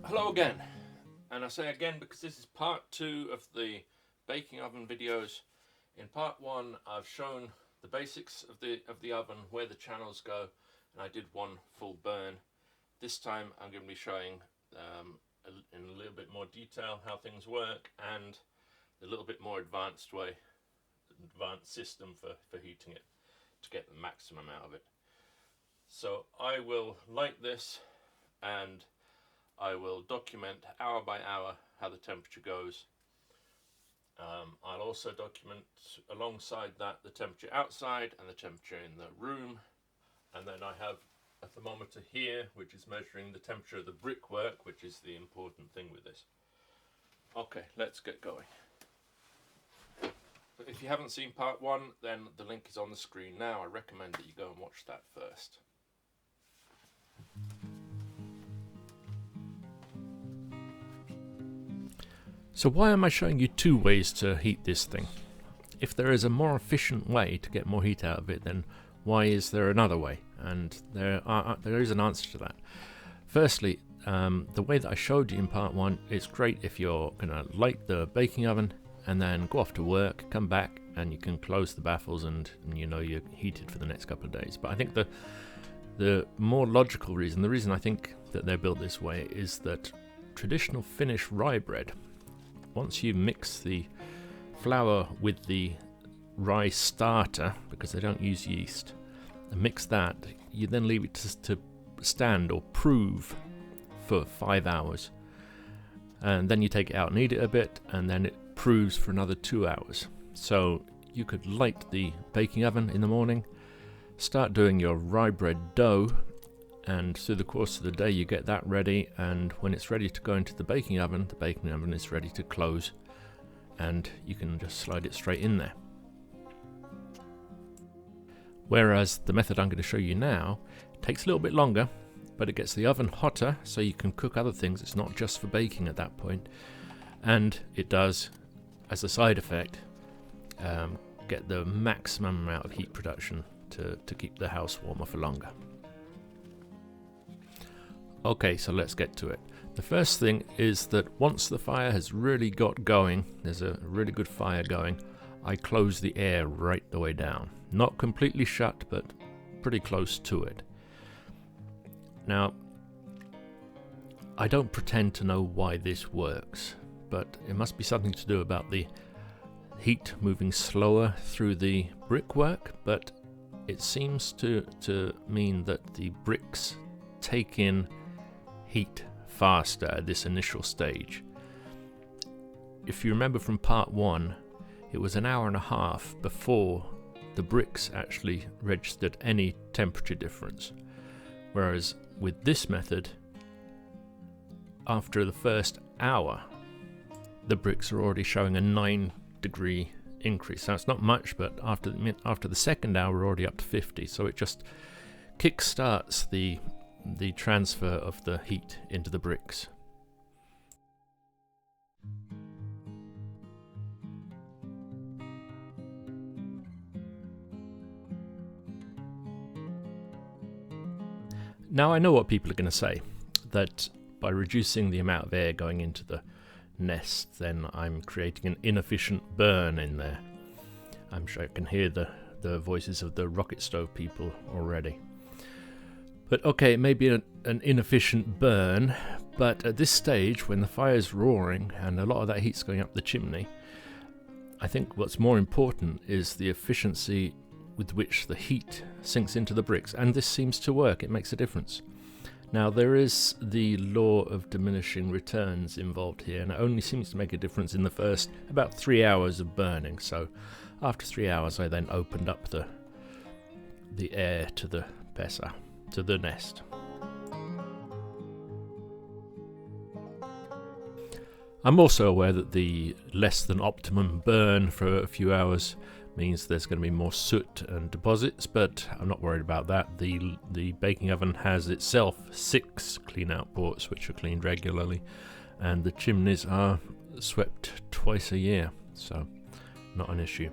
Hello again, and I say again because this is part 2 of the baking oven videos. In part 1 I've shown the basics of the oven, where the channels go, and I did one full burn. This time I'm going to be showing in a little bit more detail how things work and a little bit more advanced system for heating it to get the maximum out of it. So I will light this and I will document hour by hour how the temperature goes. I'll also document alongside that the temperature outside and the temperature in the room, and then I have a thermometer here which is measuring the temperature of the brickwork, which is the important thing with this. Okay, let's get going. But if you haven't seen part 1, then the link is on the screen now. I recommend that you go and watch that first. So why am I showing you 2 ways to heat this thing? If there is a more efficient way to get more heat out of it, then why is there another way? And there is an answer to that. Firstly, the way that I showed you in part 1 is great if you're going to light the baking oven and then go off to work, come back, and you can close the baffles and you know you're heated for the next couple of days. But I think the more logical reason, the reason I think that they're built this way, is that traditional Finnish rye bread, once you mix the flour with the rye starter, because they don't use yeast, and mix that, you then leave it to stand or prove for 5 hours. And then you take it out and eat it a bit, and then it proves for another 2 hours. So you could light the baking oven in the morning, start doing your rye bread dough, and through the course of the day you get that ready, and when it's ready to go into the baking oven is ready to close, and you can just slide it straight in there. Whereas the method I'm going to show you now takes a little bit longer, but it gets the oven hotter so you can cook other things. It's not just for baking at that point, and it does, as a side effect, get the maximum amount of heat production to keep the house warmer for longer. Okay, so let's get to it. The first thing is that once the fire has really got going, there's a really good fire going, I close the air right the way down. Not completely shut, but pretty close to it. Now, I don't pretend to know why this works, but it must be something to do about the heat moving slower through the brickwork, but it seems to mean that the bricks take in heat faster at this initial stage. If you remember from part 1, it was an hour and a half before the bricks actually registered any temperature difference, whereas with this method, after the first hour the bricks are already showing a 9-degree increase. Now it's not much, but after the second hour we're already up to 50, so it just kick-starts the transfer of the heat into the bricks. Now I know what people are going to say, that by reducing the amount of air going into the nest, then I'm creating an inefficient burn in there. I'm sure I can hear the voices of the rocket stove people already. But okay, it may be an inefficient burn, but at this stage, when the fire's roaring and a lot of that heat's going up the chimney, I think what's more important is the efficiency with which the heat sinks into the bricks, and this seems to work. It makes a difference. Now, there is the law of diminishing returns involved here, and it only seems to make a difference in the first about 3 hours of burning. So after 3 hours, I then opened up the air to the pesa, to the nest. I'm also aware that the less than optimum burn for a few hours means there's going to be more soot and deposits, but I'm not worried about that. The baking oven has itself 6 clean out ports which are cleaned regularly, and the chimneys are swept twice a year, so not an issue.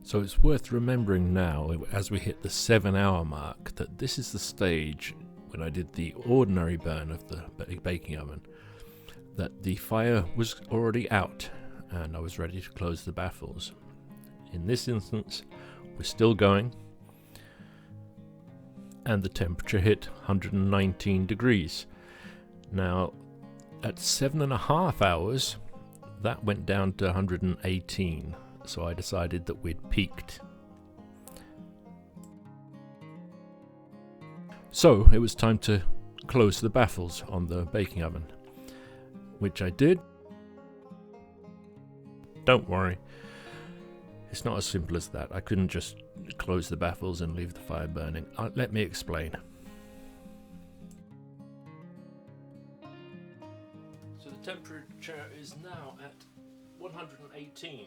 So it's worth remembering now, as we hit the 7-hour mark, that this is the stage when I did the ordinary burn of the baking oven, that the fire was already out and I was ready to close the baffles. In this instance, we're still going, and the temperature hit 119 degrees. Now, at 7.5 hours, that went down to 118, so I decided that we'd peaked. So it was time to close the baffles on the baking oven, which I did. Don't worry, it's not as simple as that. I couldn't just close the baffles and leave the fire burning. Let me explain. So the temperature is now at 118.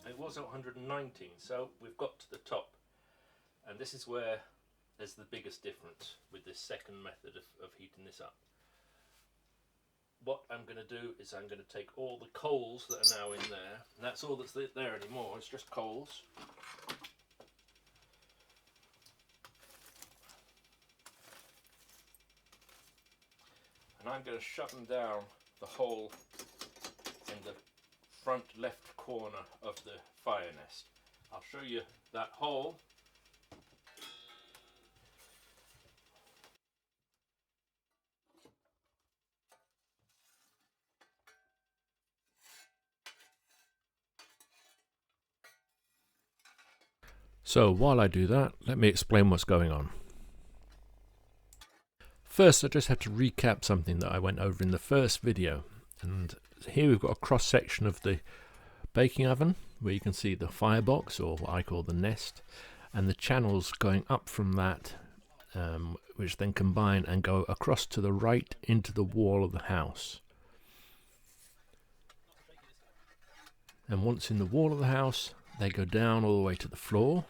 It was at 119, so we've got to the top. And this is where there's the biggest difference with this second method of heating this up. What I'm going to do is I'm going to take all the coals that are now in there, and that's all that's there anymore, it's just coals. And I'm going to shove them down the hole in the front left corner of the fire nest. I'll show you that hole. So while I do that, let me explain what's going on. First, I just have to recap something that I went over in the first video. And here we've got a cross section of the baking oven where you can see the firebox, or what I call the nest, and the channels going up from that, which then combine and go across to the right into the wall of the house. And once in the wall of the house, they go down all the way to the floor.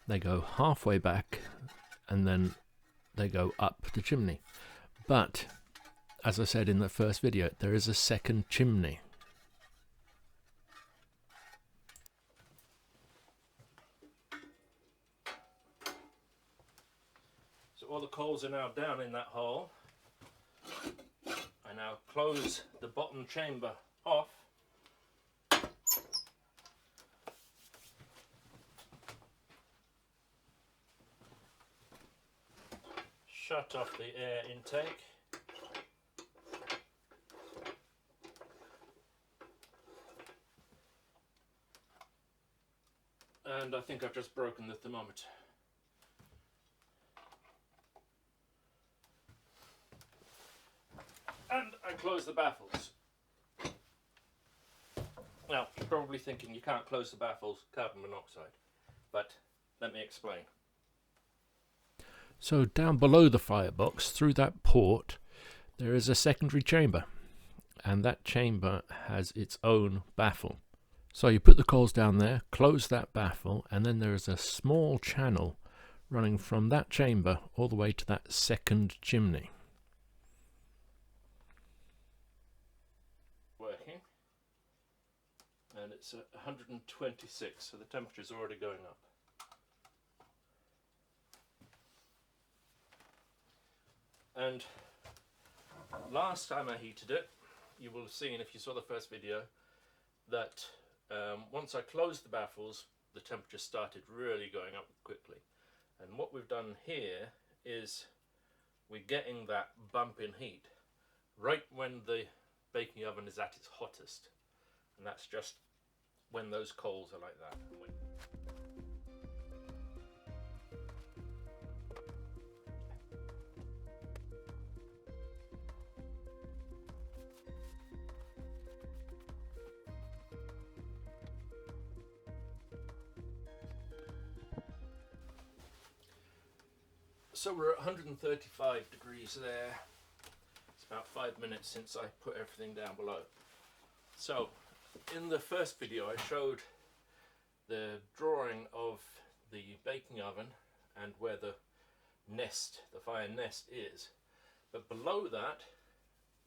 They go halfway back, and then they go up the chimney. But, as I said in the first video, there is a second chimney. So all the coals are now down in that hole. I now close the bottom chamber off. Shut off the air intake. And I think I've just broken the thermometer. And I close the baffles. Now, you're probably thinking you can't close the baffles, carbon monoxide. But let me explain. So down below the firebox, through that port, there is a secondary chamber, and that chamber has its own baffle. So you put the coals down there, close that baffle, and then there is a small channel running from that chamber all the way to that second chimney. Working, and it's at 126, so the temperature is already going up. And last time I heated it, you will have seen, if you saw the first video, that once I closed the baffles, the temperature started really going up quickly. And what we've done here is we're getting that bump in heat right when the baking oven is at its hottest. And that's just when those coals are like that. So we're at 135 degrees there. It's about 5 minutes since I put everything down below. So in the first video I showed the drawing of the baking oven and where the nest, the fire nest is. But below that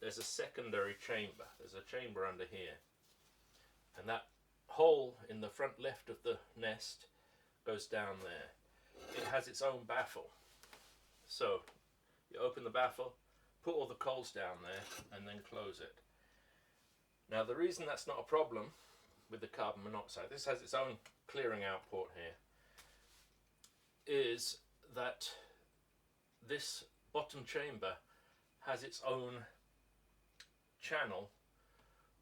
there's a secondary chamber. There's a chamber under here. And that hole in the front left of the nest goes down there. It has its own baffle. So you open the baffle, put all the coals down there, and then close it. Now the reason that's not a problem with the carbon monoxide, this has its own clearing out port here, is that this bottom chamber has its own channel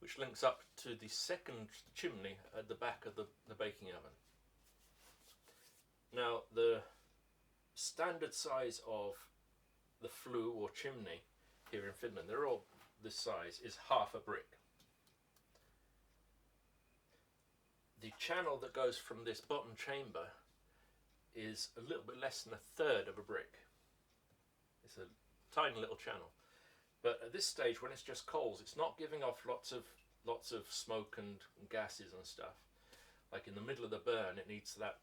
which links up to the second chimney at the back of the baking oven. Now the standard size of the flue or chimney here in Finland, they're all this size, is half a brick. The channel that goes from this bottom chamber is a little bit less than a third of a brick. It's a tiny little channel. But at this stage, when it's just coals, it's not giving off lots of smoke and gases and stuff. Like in the middle of the burn, it needs that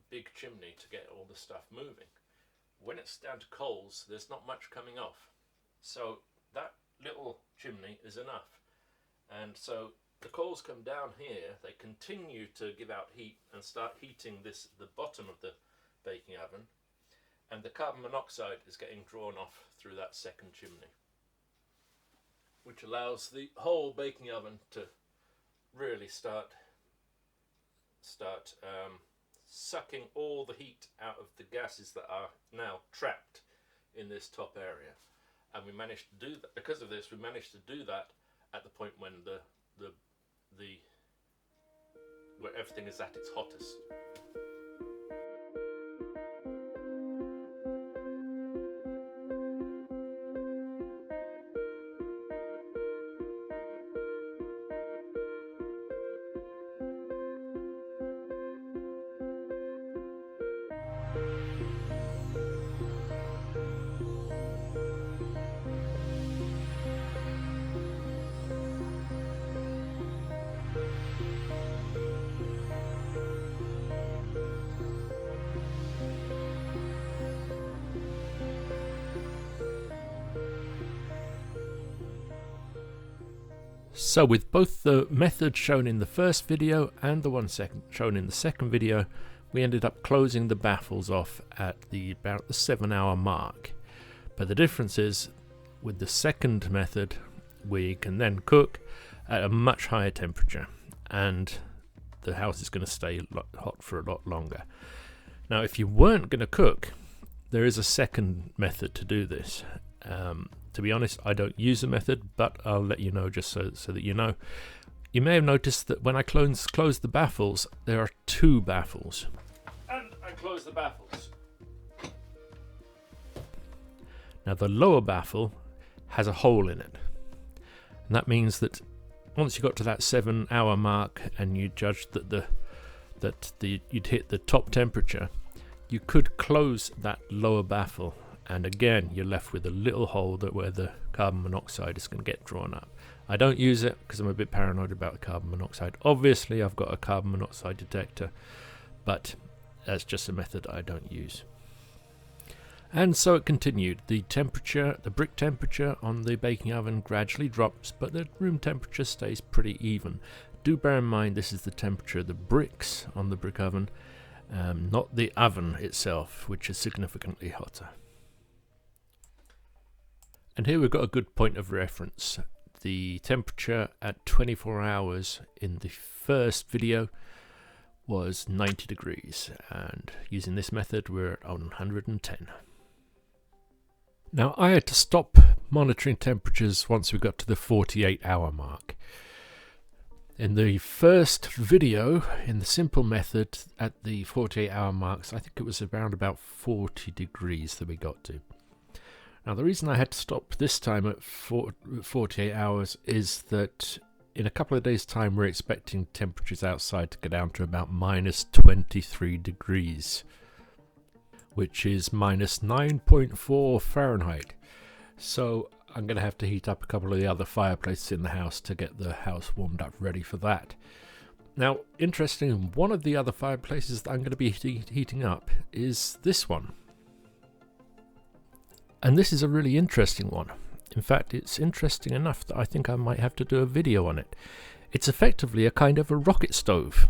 big chimney to get all the stuff moving. When it's down to coals, there's not much coming off. So that little chimney is enough. And so the coals come down here, they continue to give out heat and start heating the bottom of the baking oven, and the carbon monoxide is getting drawn off through that second chimney, which allows the whole baking oven to really start sucking all the heat out of the gases that are now trapped in this top area. And we managed to do that. Because of this, we managed to do that at the point when where everything is at its hottest. So with both the method shown in the first video and the one shown in the second video, we ended up closing the baffles off at about the 7-hour mark. But the difference is, with the second method, we can then cook at a much higher temperature, and the house is going to stay hot for a lot longer. Now, if you weren't going to cook, there is a second method to do this. To be honest, I don't use the method, but I'll let you know just so that you know. You may have noticed that when I close the baffles, there are two baffles. And I close the baffles. Now the lower baffle has a hole in it. And that means that once you got to that 7-hour mark and you judged that you'd hit the top temperature, you could close that lower baffle. And again, you're left with a little hole where the carbon monoxide is going to get drawn up. I don't use it because I'm a bit paranoid about the carbon monoxide. Obviously, I've got a carbon monoxide detector, but that's just a method I don't use. And so it continued. The brick temperature on the baking oven gradually drops, but the room temperature stays pretty even. Do bear in mind this is the temperature of the bricks on the brick oven, not the oven itself, which is significantly hotter. And here we've got a good point of reference. The temperature at 24 hours in the first video was 90 degrees, and using this method we're at 110. Now I had to stop monitoring temperatures once we got to the 48-hour mark. In the first video, in the simple method, at the 48-hour marks, I think it was around about 40 degrees that we got to. Now the reason I had to stop this time at 48 hours is that in a couple of days' time we're expecting temperatures outside to go down to about minus 23 degrees, which is minus 9.4 Fahrenheit. So I'm going to have to heat up a couple of the other fireplaces in the house to get the house warmed up ready for that. Now, interestingly, one of the other fireplaces that I'm going to be heating up is this one. And this is a really interesting one. In fact, it's interesting enough that I think I might have to do a video on it. It's effectively a kind of a rocket stove.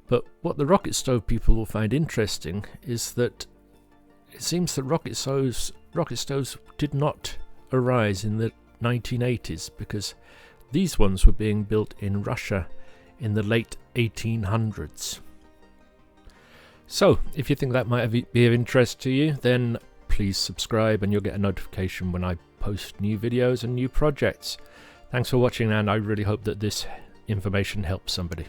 But what the rocket stove people will find interesting is that it seems that rocket stoves did not arise in the 1980s, because these ones were being built in Russia in the late 1800s. So, if you think that might be of interest to you, then please subscribe and you'll get a notification when I post new videos and new projects. Thanks for watching, and I really hope that this information helps somebody.